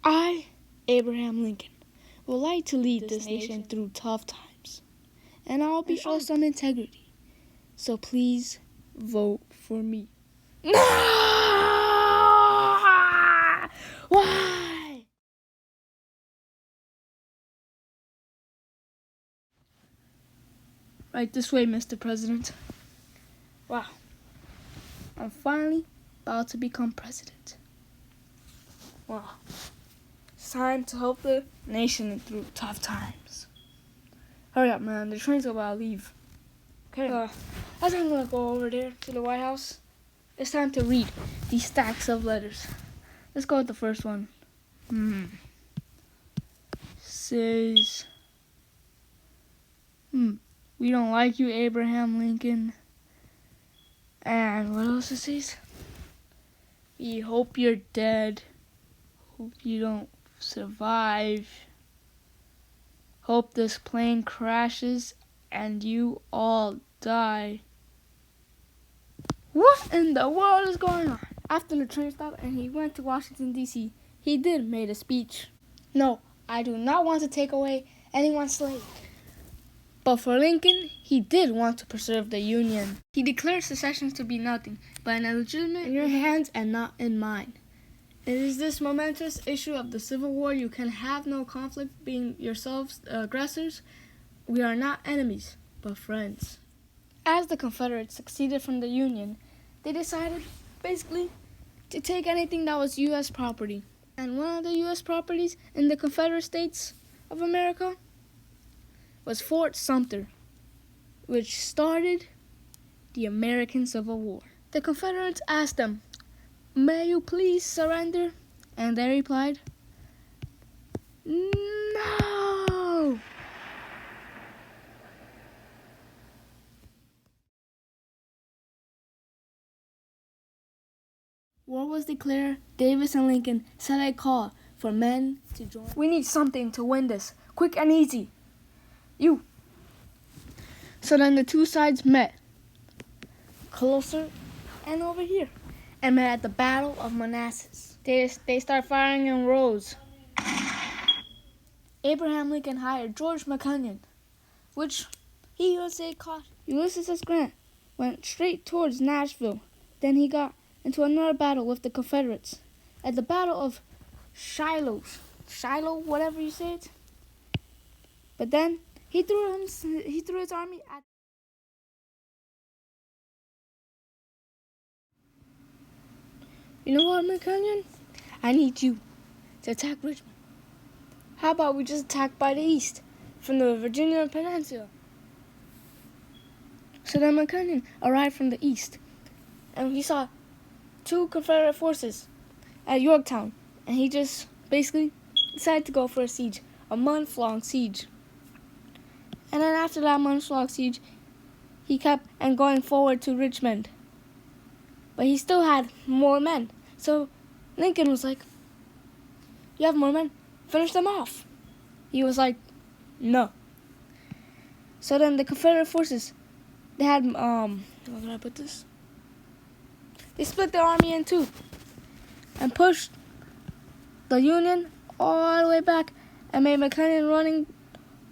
I, Abraham Lincoln, would like to lead this nation through tough times, and I'll be show some integrity. So please vote for me. No! Why? Right this way, Mr. President. Wow. I'm finally about to become president. Wow. It's time to help the nation through tough times. Hurry up, man. The train's about to leave. Okay. As I'm gonna go over there to the White House, it's time to read these stacks of letters. Let's go with the first one. Says, we don't like you, Abraham Lincoln. And what else it says? We hope you're dead. Hope you don't survive. Hope this plane crashes and you all die. What in the world is going on? After the train stopped and he went to Washington, D.C., he did make a speech. No, I do not want to take away anyone's slave. But for Lincoln, he did want to preserve the Union. He declared secession to be nothing but an illegitimate in your hands and not in mine. It is this momentous issue of the Civil War. You can have no conflict, being yourselves aggressors. We are not enemies, but friends. As the Confederates succeeded from the Union, they decided, basically, to take anything that was U.S. property. And one of the U.S. properties in the Confederate States of America was Fort Sumter, which started the American Civil War. The Confederates asked them, "May you please surrender?" And they replied, "No!" War was declared. Davis and Lincoln set a call for men to join. We need something to win this, quick and easy. You. So then the two sides met, closer and over here, and met at the Battle of Manassas. They start firing in rows. Abraham Lincoln hired George McClellan, which he was caught. Ulysses S. Grant went straight towards Nashville. Then he got into another battle with the Confederates at the Battle of Shiloh, whatever you say it. But then he threw his army at. You know what, McClellan? I need you to attack Richmond. How about we just attack by the east, from the Virginia Peninsula? So then McClellan arrived from the east, and he saw two Confederate forces at Yorktown, and he just basically decided to go for a siege, a month-long siege. And then after that month-long siege, he kept on going forward to Richmond. But he still had more men. So Lincoln was like, "You have more men? Finish them off." He was like, "No." So then the Confederate forces, they had, how did I put this? They split their army in two and pushed the Union all the way back and made McClellan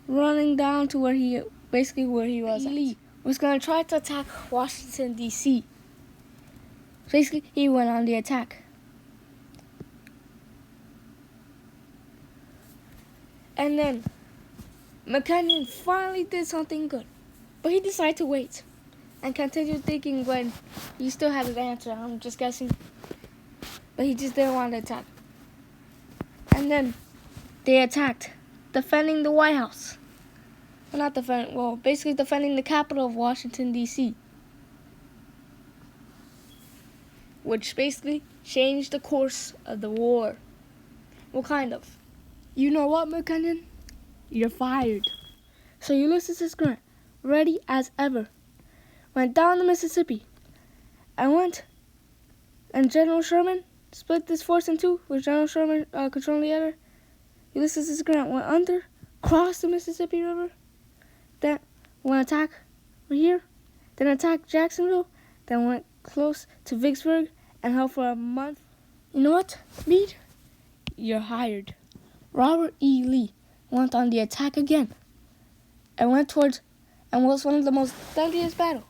running down to where he was. Lee was going to try to attack Washington, D.C. Basically, he went on the attack. And then McClellan finally did something good. But he decided to wait and continue thinking when he still had an answer. I'm just guessing. But he just didn't want to attack. And then they attacked, defending the White House. Basically defending the capital of Washington, D.C. Which basically changed the course of the war. Well, kind of. You know what, McClellan? You're fired. So Ulysses S. Grant, ready as ever, went down the Mississippi and General Sherman split this force in two, with General Sherman controlling the other. Ulysses S. Grant went under, crossed the Mississippi River, then went attack here, then attacked Jacksonville, then went close to Vicksburg and held for a month. You know what, Meade? you're hired. Robert E. Lee went on the attack again and was one of the most deadliest battle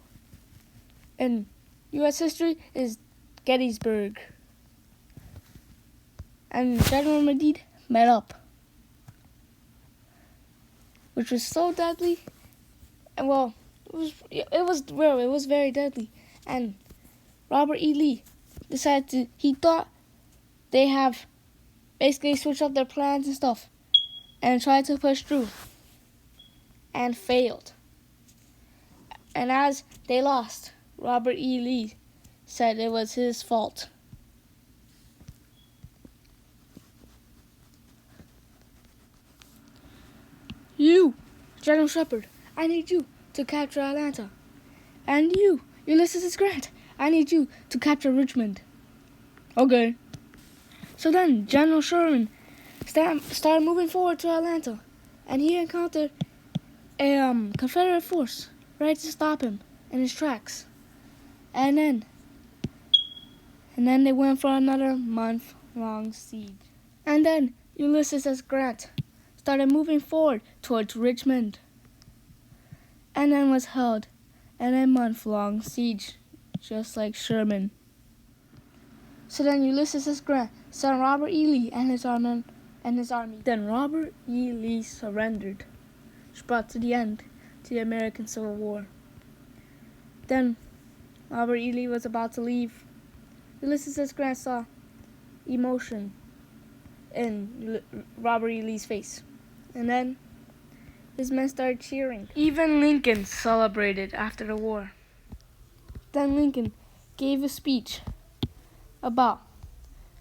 in U.S. history is Gettysburg. And General Meade met up, which was so deadly, and well, it was very deadly. And Robert E. Lee he thought they have basically switched up their plans and stuff, and tried to push through, and failed. And as they lost, Robert E. Lee said it was his fault. You, General Shepard, I need you to capture Atlanta. And you, Ulysses S. Grant, I need you to capture Richmond. Okay. So then General Sherman started moving forward to Atlanta, and he encountered a Confederate force ready to stop him in his tracks. And then they went for another month-long siege. And then Ulysses S. Grant started moving forward towards Richmond, and then was held in a month-long siege, just like Sherman. So then Ulysses S. Grant sent Robert E. Lee and his army. Then Robert E. Lee surrendered, which brought to the end to the American Civil War. Then Robert E. Lee was about to leave. Ulysses S. Grant saw emotion in Robert E. Lee's face. And then his men started cheering. Even Lincoln celebrated after the war. Then Lincoln gave a speech about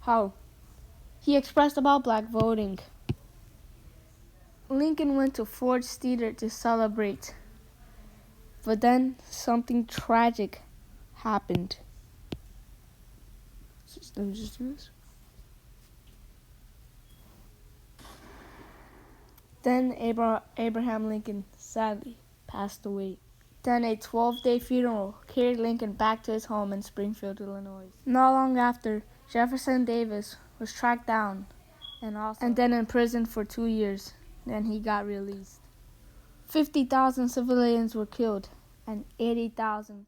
how he expressed about black voting. Lincoln went to Ford's Theater to celebrate. But then something tragic happened. Let me just do this. Then Abraham Lincoln sadly passed away. Then a 12-day funeral carried Lincoln back to his home in Springfield, Illinois. Not long after, Jefferson Davis was tracked down and then imprisoned for 2 years. Then he got released. 50,000 civilians were killed and 80,000